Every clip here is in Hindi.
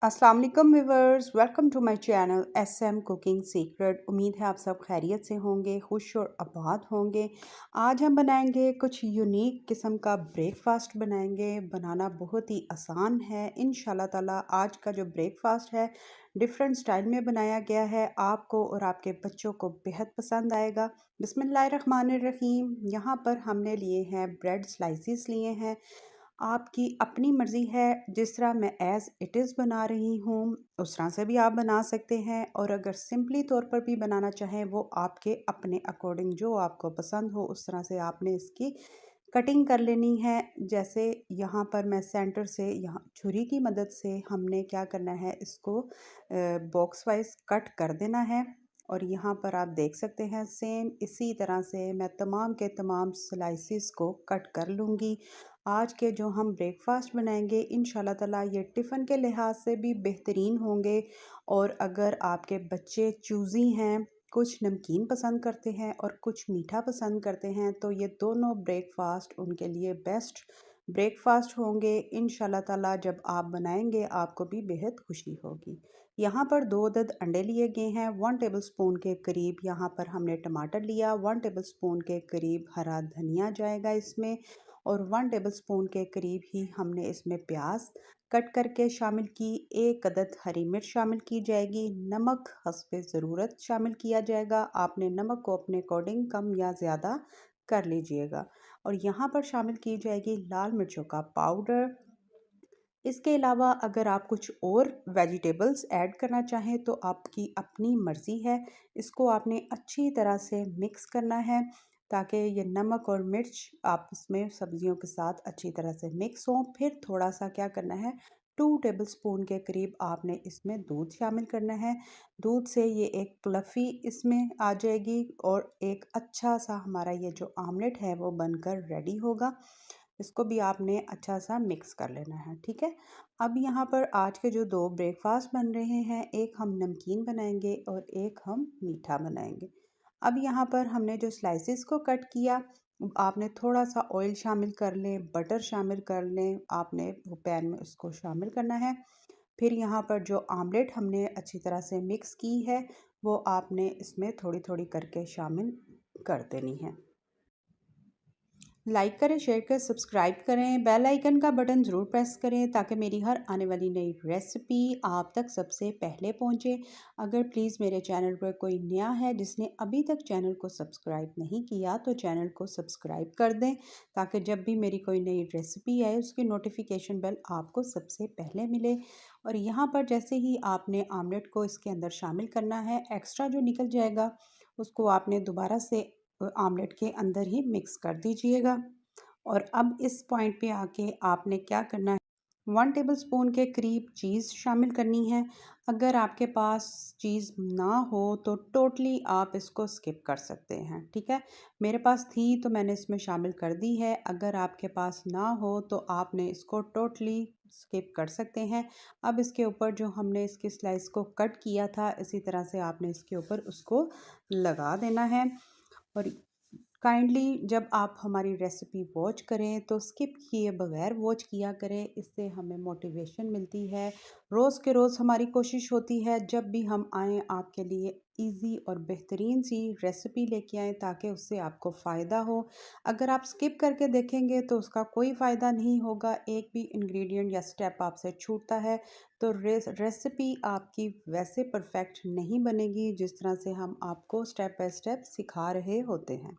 अस्सलाम वालेकुम viewers, welcome to my channel SM cooking secret. उम्मीद है आप सब खैरियत से होंगे, खुश और आबाद होंगे। आज हम बनाएंगे कुछ यूनिक किस्म का ब्रेकफास्ट बनाएंगे। बनाना बहुत ही आसान है इंशाल्लाह ताला। आज का जो ब्रेकफास्ट है डिफरेंट स्टाइल में बनाया गया है, आपको और आपके बच्चों को बेहद पसंद आएगा। बिस्मिल्लाहिर्रहमानिर्रहीम। यहाँ पर हमने लिए हैं ब्रेड स्लाइसिस लिए हैं। आपकी अपनी मर्ज़ी है, जिस तरह मैं एज़ इट इज़ बना रही हूँ उस तरह से भी आप बना सकते हैं, और अगर सिंपली तौर पर भी बनाना चाहें वो आपके अपने अकॉर्डिंग जो आपको पसंद हो उस तरह से आपने इसकी कटिंग कर लेनी है। जैसे यहाँ पर मैं सेंटर से यहाँ छुरी की मदद से हमने क्या करना है, इसको बॉक्स वाइज कट कर देना है। और यहाँ पर आप देख सकते हैं सेम इसी तरह से मैं तमाम के तमाम स्लाइसिस को कट कर लूँगी। आज के जो हम ब्रेकफास्ट बनाएंगे इंशाल्लाह ताला ये टिफ़िन के लिहाज से भी बेहतरीन होंगे। और अगर आपके बच्चे चूज़ी हैं, कुछ नमकीन पसंद करते हैं और कुछ मीठा पसंद करते हैं, तो ये दोनों ब्रेकफास्ट उनके लिए बेस्ट ब्रेकफास्ट होंगे इंशाल्लाह ताला। जब आप बनाएंगे आपको भी बेहद खुशी होगी। यहाँ पर 2 अदद अंडे लिए गए हैं, 1 टेबलस्पून के करीब यहाँ पर हमने टमाटर लिया, 1 टेबलस्पून के करीब हरा धनिया जाएगा इसमें, और 1 टेबलस्पून के करीब ही हमने इसमें प्याज कट करके शामिल की, 1 अदद हरी मिर्च शामिल की जाएगी, नमक हस्बे ज़रूरत शामिल किया जाएगा। आपने नमक को अपने अकॉर्डिंग कम या ज़्यादा कर लीजिएगा। और यहाँ पर शामिल की जाएगी लाल मिर्चों का पाउडर। इसके अलावा अगर आप कुछ और वेजिटेबल्स ऐड करना चाहें तो आपकी अपनी मर्ज़ी है। इसको आपने अच्छी तरह से मिक्स करना है ताकि ये नमक और मिर्च आपस में सब्जियों के साथ अच्छी तरह से मिक्स हों। फिर थोड़ा सा क्या करना है, 2 टेबलस्पून के करीब आपने इसमें दूध शामिल करना है। दूध से ये एक फ्लफ़ी इसमें आ जाएगी और एक अच्छा सा हमारा ये जो आमलेट है वो बनकर रेडी होगा। इसको भी आपने अच्छा सा मिक्स कर लेना है, ठीक है। अब यहाँ पर आज के जो 2 ब्रेकफास्ट बन रहे हैं, एक हम नमकीन बनाएंगे और एक हम मीठा बनाएंगे। अब यहाँ पर हमने जो स्लाइसेस को कट किया, आपने थोड़ा सा ऑयल शामिल कर लें, बटर शामिल कर लें, आपने वो पैन में उसको शामिल करना है। फिर यहाँ पर जो आमलेट हमने अच्छी तरह से मिक्स की है वो आपने इसमें थोड़ी थोड़ी करके शामिल कर देनी है। लाइक करें, शेयर करें, सब्सक्राइब करें, बेल आइकन का बटन ज़रूर प्रेस करें ताकि मेरी हर आने वाली नई रेसिपी आप तक सबसे पहले पहुंचे। अगर प्लीज़ मेरे चैनल पर कोई नया है जिसने अभी तक चैनल को सब्सक्राइब नहीं किया तो चैनल को सब्सक्राइब कर दें ताकि जब भी मेरी कोई नई रेसिपी आए उसकी नोटिफिकेशन बेल आपको सबसे पहले मिले। और यहाँ पर जैसे ही आपने आमलेट को इसके अंदर शामिल करना है, एक्स्ट्रा जो निकल जाएगा उसको आपने दोबारा से आमलेट के अंदर ही मिक्स कर दीजिएगा। और अब इस पॉइंट पे आके आपने क्या करना है, 1 टेबलस्पून के करीब चीज़ शामिल करनी है। अगर आपके पास चीज़ ना हो तो टोटली आप इसको स्किप कर सकते हैं, ठीक है। मेरे पास थी तो मैंने इसमें शामिल कर दी है। अगर आपके पास ना हो तो आपने इसको टोटली स्किप कर सकते हैं। अब इसके ऊपर जो हमने इसकी स्लाइस को कट किया था इसी तरह से आपने इसके ऊपर उसको लगा देना है। और काइंडली जब आप हमारी रेसिपी वॉच करें तो स्किप किए बगैर वॉच किया करें, इससे हमें मोटिवेशन मिलती है। रोज़ के रोज़ हमारी कोशिश होती है जब भी हम आएँ आपके लिए इजी और बेहतरीन सी रेसिपी लेके आएँ ताकि उससे आपको फ़ायदा हो। अगर आप स्किप करके देखेंगे तो उसका कोई फ़ायदा नहीं होगा, एक भी इंग्रेडिएंट या स्टेप आपसे छूटता है तो रेसिपी आपकी वैसे परफेक्ट नहीं बनेगी जिस तरह से हम आपको स्टेप बाय स्टेप सिखा रहे होते हैं।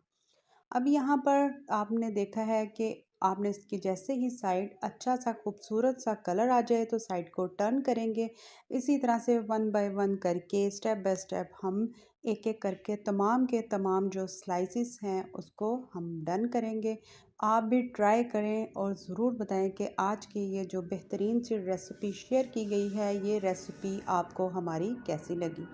अब यहाँ पर आपने देखा है कि आपने इसकी जैसे ही साइड अच्छा सा खूबसूरत सा कलर आ जाए तो साइड को टर्न करेंगे। इसी तरह से 1 बाय 1 करके स्टेप बाय स्टेप हम एक एक करके तमाम के तमाम जो स्लाइसिस हैं उसको हम डन करेंगे। आप भी ट्राई करें और ज़रूर बताएं कि आज की ये जो बेहतरीन सी रेसिपी शेयर की गई है ये रेसिपी आपको हमारी कैसी लगी।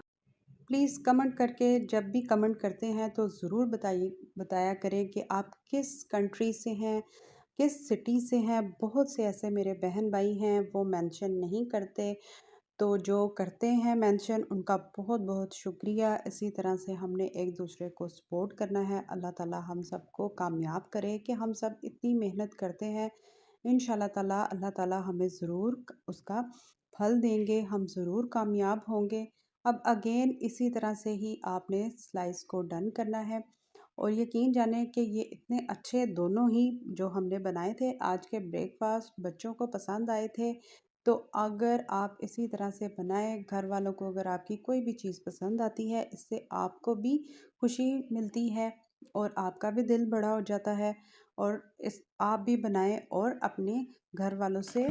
प्लीज़ कमेंट करके, जब भी कमेंट करते हैं तो ज़रूर बताया करें कि आप किस कंट्री से हैं, किस सिटी से हैं। बहुत से ऐसे मेरे बहन भाई हैं वो मेंशन नहीं करते, तो जो करते हैं मेंशन उनका बहुत बहुत शुक्रिया। इसी तरह से हमने एक दूसरे को सपोर्ट करना है। अल्लाह ताला हम सबको कामयाब करे कि हम सब इतनी मेहनत करते हैं। इंशाल्लाह ताला अल्लाह ताला हमें ज़रूर उसका फल देंगे, हम ज़रूर कामयाब होंगे। अब अगेन इसी तरह से ही आपने स्लाइस को डन करना है और यकीन जाने कि ये इतने अच्छे दोनों ही जो हमने बनाए थे आज के ब्रेकफास्ट बच्चों को पसंद आए थे। तो अगर आप इसी तरह से बनाएं, घर वालों को अगर आपकी कोई भी चीज़ पसंद आती है, इससे आपको भी खुशी मिलती है और आपका भी दिल बड़ा हो जाता है। और इस आप भी बनाएं और अपने घर वालों से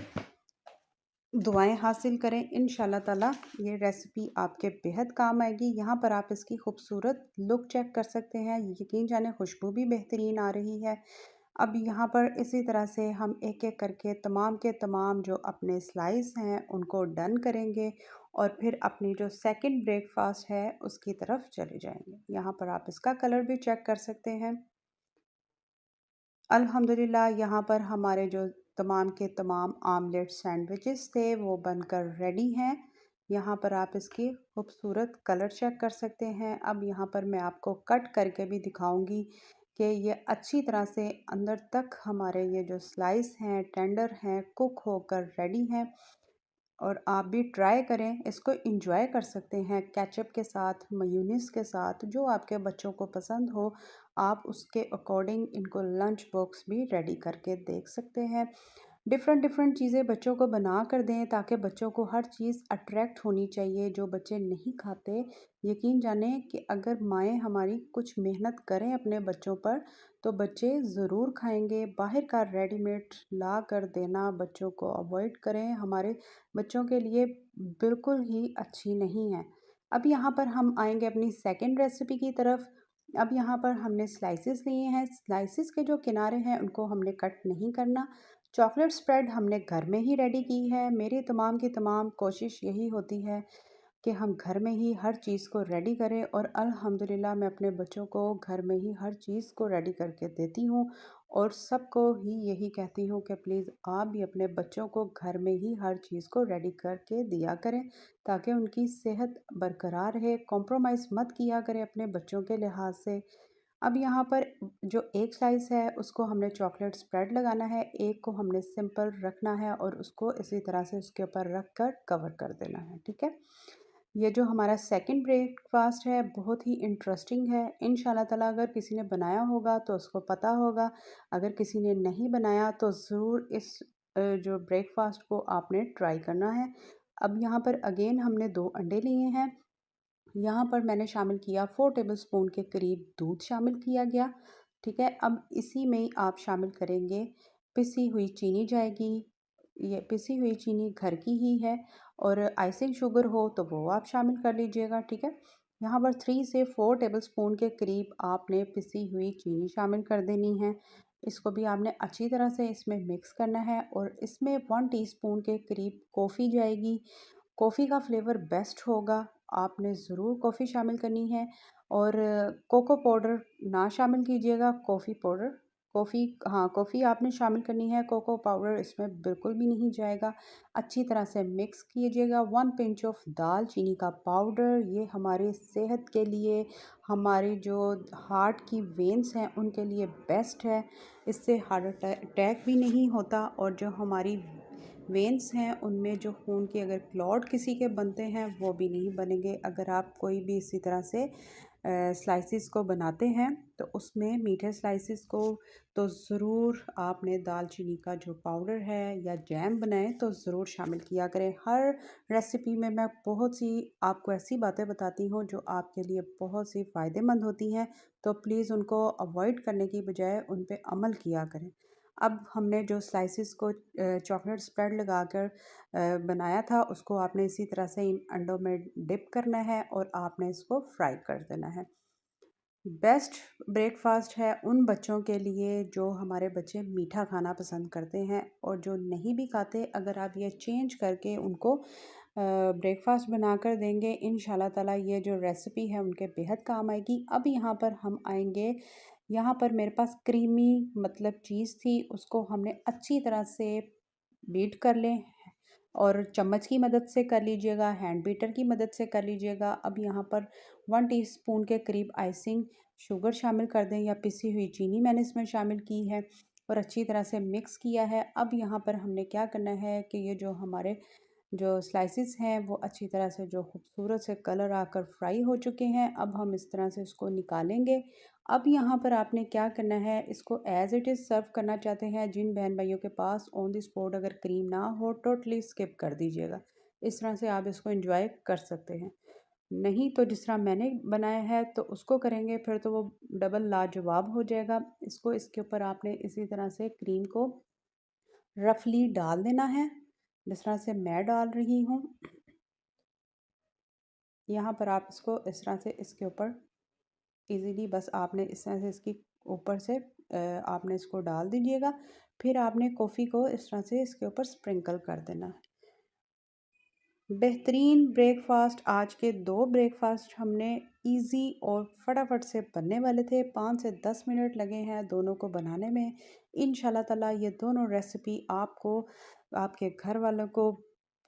दुआएं हासिल करें। इंशाल्लाह ताला ये रेसिपी आपके बेहद काम आएगी। यहाँ पर आप इसकी खूबसूरत लुक चेक कर सकते हैं, यकीन जाने खुशबू भी बेहतरीन आ रही है। अब यहाँ पर इसी तरह से हम एक एक करके तमाम के तमाम जो अपने स्लाइस हैं उनको डन करेंगे और फिर अपनी जो सेकंड ब्रेकफास्ट है उसकी तरफ चले जाएंगे। यहाँ पर आप इसका कलर भी चेक कर सकते हैं। अल्हम्दुलिल्लाह यहाँ पर हमारे जो तमाम के तमाम आमलेट सैंडविचेस थे वो बनकर रेडी हैं। यहाँ पर आप इसकी खूबसूरत कलर चेक कर सकते हैं। अब यहाँ पर मैं आपको कट करके भी दिखाऊंगी कि ये अच्छी तरह से अंदर तक हमारे ये जो स्लाइस हैं टेंडर हैं कुक होकर रेडी हैं। और आप भी ट्राई करें, इसको एंजॉय कर सकते हैं केचप के साथ, मेयोनीज के साथ, जो आपके बच्चों को पसंद हो। आप उसके अकॉर्डिंग इनको लंच बॉक्स भी रेडी करके देख सकते हैं। डिफरेंट डिफरेंट चीज़ें बच्चों को बना कर दें ताकि बच्चों को हर चीज़ अट्रैक्ट होनी चाहिए जो बच्चे नहीं खाते। यकीन जाने कि अगर माएँ हमारी कुछ मेहनत करें अपने बच्चों पर तो बच्चे ज़रूर खाएंगे। बाहर का रेडीमेड ला कर देना बच्चों को अवॉइड करें, हमारे बच्चों के लिए बिल्कुल ही अच्छी नहीं है। अब यहाँ पर हम आएंगे अपनी सेकंड रेसिपी की तरफ। अब यहाँ पर हमने स्लाइसेस लिए हैं, स्लाइसेस के जो किनारे हैं उनको हमने कट नहीं करना। चॉकलेट स्प्रेड हमने घर में ही रेडी की है। मेरी तमाम की तमाम कोशिश यही होती है कि हम घर में ही हर चीज़ को रेडी करें और अल्हम्दुलिल्लाह मैं अपने बच्चों को घर में ही हर चीज़ को रेडी करके देती हूँ और सबको ही यही कहती हूँ कि प्लीज़ आप भी अपने बच्चों को घर में ही हर चीज़ को रेडी करके दिया करें ताकि उनकी सेहत बरकरार रहे। कॉम्प्रोमाइज़ मत किया करें अपने बच्चों के लिहाज से। अब यहाँ पर जो एक स्लाइस है उसको हमने चॉकलेट स्प्रेड लगाना है, एक को हमने सिंपल रखना है और उसको इसी तरह से उसके ऊपर रख कर कवर कर देना है। ठीक है, ये जो हमारा सेकंड ब्रेकफास्ट है बहुत ही इंटरेस्टिंग है। इंशाल्लाह ताला अगर किसी ने बनाया होगा तो उसको पता होगा, अगर किसी ने नहीं बनाया तो ज़रूर इस जो ब्रेकफास्ट को आपने ट्राई करना है। अब यहाँ पर अगेन हमने 2 अंडे लिए हैं। यहाँ पर मैंने शामिल किया 4 टेबलस्पून के करीब दूध शामिल किया गया। ठीक है, अब इसी में ही आप शामिल करेंगे पिसी हुई चीनी जाएगी। ये पिसी हुई चीनी घर की ही है और आइसिंग शुगर हो तो वो आप शामिल कर लीजिएगा। ठीक है, यहाँ पर 3 से 4 टेबलस्पून के करीब आपने पिसी हुई चीनी शामिल कर देनी है। इसको भी आपने अच्छी तरह से इसमें मिक्स करना है और इसमें 1 टीस्पून के करीब कॉफ़ी जाएगी। कॉफ़ी का फ्लेवर बेस्ट होगा, आपने ज़रूर कॉफ़ी शामिल करनी है। और कोको पाउडर ना शामिल कीजिएगा, कॉफ़ी पाउडर कॉफ़ी हाँ, कॉफ़ी आपने शामिल करनी है, कोको पाउडर इसमें बिल्कुल भी नहीं जाएगा। अच्छी तरह से मिक्स कीजिएगा। 1 पिंच ऑफ दालचीनी का पाउडर, ये हमारी सेहत के लिए, हमारी जो हार्ट की वेन्स हैं उनके लिए बेस्ट है। इससे हार्ट अटैक भी नहीं होता और जो हमारी वेन्स हैं उनमें जो खून के अगर क्लॉट किसी के बनते हैं वो भी नहीं बनेंगे। अगर आप कोई भी इसी तरह से स्लाइसिस को बनाते हैं तो उसमें मीठे स्लाइसिस को तो ज़रूर आपने दालचीनी का जो पाउडर है या जैम बनाएं तो ज़रूर शामिल किया करें। हर रेसिपी में मैं बहुत सी आपको ऐसी बातें बताती हूँ जो आपके लिए बहुत सी फ़ायदेमंद होती हैं, तो प्लीज़ उनको अवॉइड करने की बजाय उन पे अमल किया करें। अब हमने जो स्लाइसिस को चॉकलेट स्प्रेड लगाकर बनाया था उसको आपने इसी तरह से इन अंडों में डिप करना है और आपने इसको फ्राई कर देना है। बेस्ट ब्रेकफास्ट है उन बच्चों के लिए जो हमारे बच्चे मीठा खाना पसंद करते हैं और जो नहीं भी खाते। अगर आप ये चेंज करके उनको ब्रेकफास्ट बनाकर देंगे इंशाल्लाह ताला ये जो रेसिपी है उनके बेहद काम आएगी। अब यहाँ पर हम आएंगे, यहाँ पर मेरे पास क्रीमी मतलब चीज़ थी, उसको हमने अच्छी तरह से बीट कर लें और चम्मच की मदद से कर लीजिएगा, हैंड बीटर की मदद से कर लीजिएगा। अब यहाँ पर 1 टीस्पून के करीब आइसिंग शुगर शामिल कर दें या पिसी हुई चीनी मैंने इसमें शामिल की है और अच्छी तरह से मिक्स किया है। अब यहाँ पर हमने क्या करना है कि ये जो हमारे जो स्लाइसेस हैं वो अच्छी तरह से जो खूबसूरत से कलर आकर फ्राई हो चुके हैं। अब हम इस तरह से इसको निकालेंगे। अब यहाँ पर आपने क्या करना है, इसको एज़ इट इज़ सर्व करना चाहते हैं, जिन बहन भाइयों के पास ऑन द स्पॉट अगर क्रीम ना हो टोटली स्किप कर दीजिएगा। इस तरह से आप इसको एंजॉय कर सकते हैं। नहीं तो जिस तरह मैंने बनाया है तो उसको करेंगे फिर तो वो डबल लाजवाब हो जाएगा। इसको इसके ऊपर आपने इसी तरह से क्रीम को रफली डाल देना है, जिस तरह से मैं डाल रही हूँ। यहाँ पर आप इसको इस तरह से इसके ऊपर इजीली बस आपने इस तरह से इसकी ऊपर से आपने इसको डाल दीजिएगा। फिर आपने कॉफ़ी को इस तरह से इसके ऊपर स्प्रिंकल कर देना है। बेहतरीन ब्रेकफास्ट, आज के 2 ब्रेकफास्ट हमने इजी और फटाफट से बनने वाले थे। 5 से 10 मिनट लगे हैं दोनों को बनाने में। इंशाल्लाह ताला ये दोनों रेसिपी आपको, आपके घर वालों को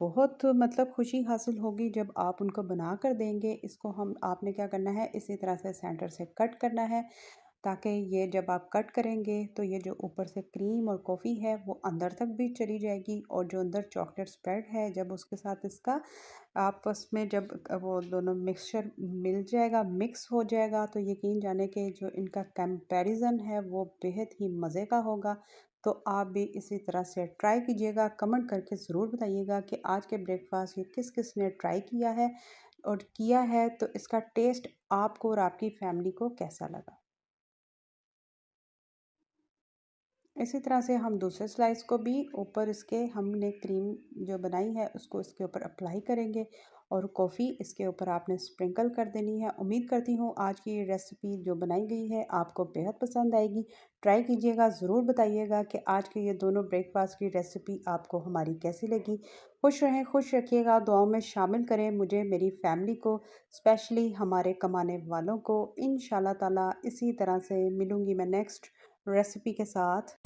बहुत मतलब खुशी हासिल होगी जब आप उनको बना कर देंगे। इसको हम आपने क्या करना है, इसी तरह से सेंटर से कट करना है, ताकि ये जब आप कट करेंगे तो ये जो ऊपर से क्रीम और कॉफ़ी है वो अंदर तक भी चली जाएगी, और जो अंदर चॉकलेट स्प्रेड है जब उसके साथ इसका आपस में जब वो दोनों मिक्सचर मिल जाएगा, मिक्स हो जाएगा, तो यकीन जाने के जो इनका कंपैरिजन है वो बेहद ही मज़े का होगा। तो आप भी इसी तरह से ट्राई कीजिएगा। कमेंट करके ज़रूर बताइएगा कि आज के ब्रेकफास्ट ये किस किस ने ट्राई किया है, और किया है तो इसका टेस्ट आपको और आपकी फैमिली को कैसा लगा। इसी तरह से हम दूसरे स्लाइस को भी ऊपर इसके हमने क्रीम जो बनाई है उसको इसके ऊपर अप्लाई करेंगे, और कॉफ़ी इसके ऊपर आपने स्प्रिंकल कर देनी है। उम्मीद करती हूँ आज की ये रेसिपी जो बनाई गई है आपको बेहद पसंद आएगी। ट्राई कीजिएगा, ज़रूर बताइएगा कि आज के ये दोनों ब्रेकफास्ट की रेसिपी आपको हमारी कैसी लगी। खुश रहें, खुश रखिएगा, दुआओं में शामिल करें मुझे, मेरी फैमिली को, स्पेशली हमारे कमाने वालों को। इंशाल्लाह ताला इसी तरह से मिलूँगी मैं नेक्स्ट रेसिपी के साथ।